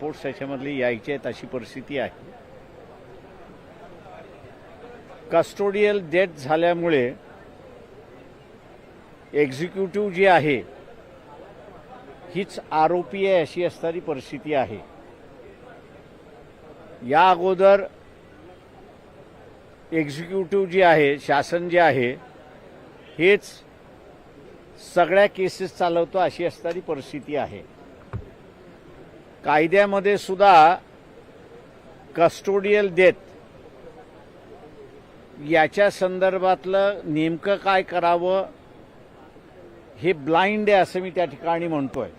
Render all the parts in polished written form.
Reports त्याच्यामधले यायचे आहेत अशी परिस्थिती आहे. कस्टोडियल डेथ झाल्यामुळे एक्झिक्युटिव्ह जी आहे हीच आरोपी आहे अशी असणारी परिस्थिती आहे. या अगोदर एक्झिक्युटिव्ह जी आहे, शासन जे आहे, हेच सगळ्या केसेस चालवतो अशी असणारी परिस्थिती आहे. कायद्यामध्ये सुद्धा कस्टोडियल डेथ याच्या संदर्भातलं नेमकं काय करावं हे ब्लाइंड आहे असं मी त्या ठिकाणी म्हणतोय.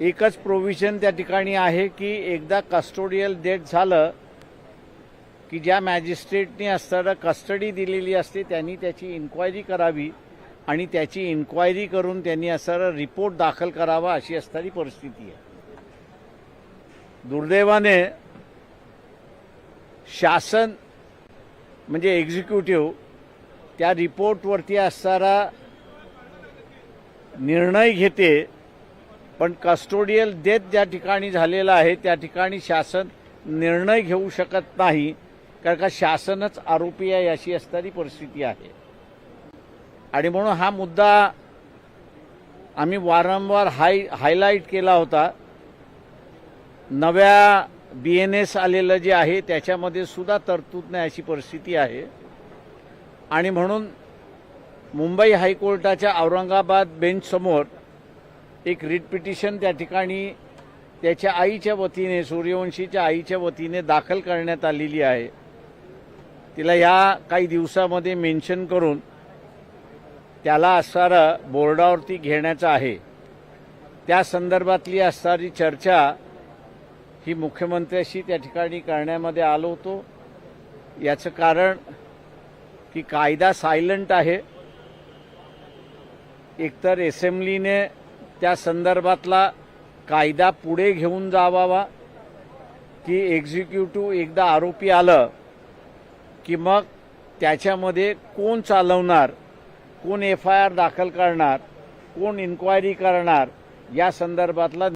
एकच प्रोव्हिजन त्या ठिकाणी आहे की एकदा कस्टोडियल डेथ झालं की ज्या मॅजिस्ट्रेटनी असताना कस्टडी दिलेली असते त्यांनी त्याची इन्क्वायरी करावी आणि त्याची इन्क्वायरी करून त्यांनी असणारा रिपोर्ट दाखल करावा अशी असणारी परिस्थिती आहे. दुर्दैवाने शासन म्हणजे एक्झिक्युटिव्ह त्या रिपोर्टवरती असणारा निर्णय घेते, पण कस्टोडियल डेथ ज्या ठिकाणी झालेला आहे त्या ठिकाणी शासन निर्णय घेऊ शकत नाही, कारण का शासनच आरोपी आहे अशी असणारी परिस्थिती आहे. आणि म्हणून हा मुद्दा आम्ही वारंवार हायलाईट केला होता. नव्या BNS आलेलं जे आहे त्याच्यामध्ये सुद्धा तरतूद नाही अशी परिस्थिती आहे. आणि म्हणून मुंबई हायकोर्टाच्या औरंगाबाद बेंचसमोर एक रिट पिटिशन त्या ठिकाणी त्याच्या आईच्या वतीने, सूर्यवंशीच्या आईच्या वतीने दाखल करण्यात आलेली आहे. तिला या काही दिवसामध्ये मेन्शन करून त्याला असणारं बोर्डावरती घेण्याचं आहे. त्या संदर्भातली असणारी चर्चा ही मुख्यमंत्र्यांशी त्या ठिकाणी करण्यामध्ये आलो होतो. याचं कारण की कायदा सायलंट आहे. एकतर असेंब्लीने त्या संदर्भातला कायदा पुढे घेऊन जावावा की एक्झिक्युटिव्ह एकदा आरोपी आलं की मग त्याच्यामध्ये कोण चालवणार, कोण FIR दाखल करणार, कोण इन्क्वायरी करणार या संदर्भातला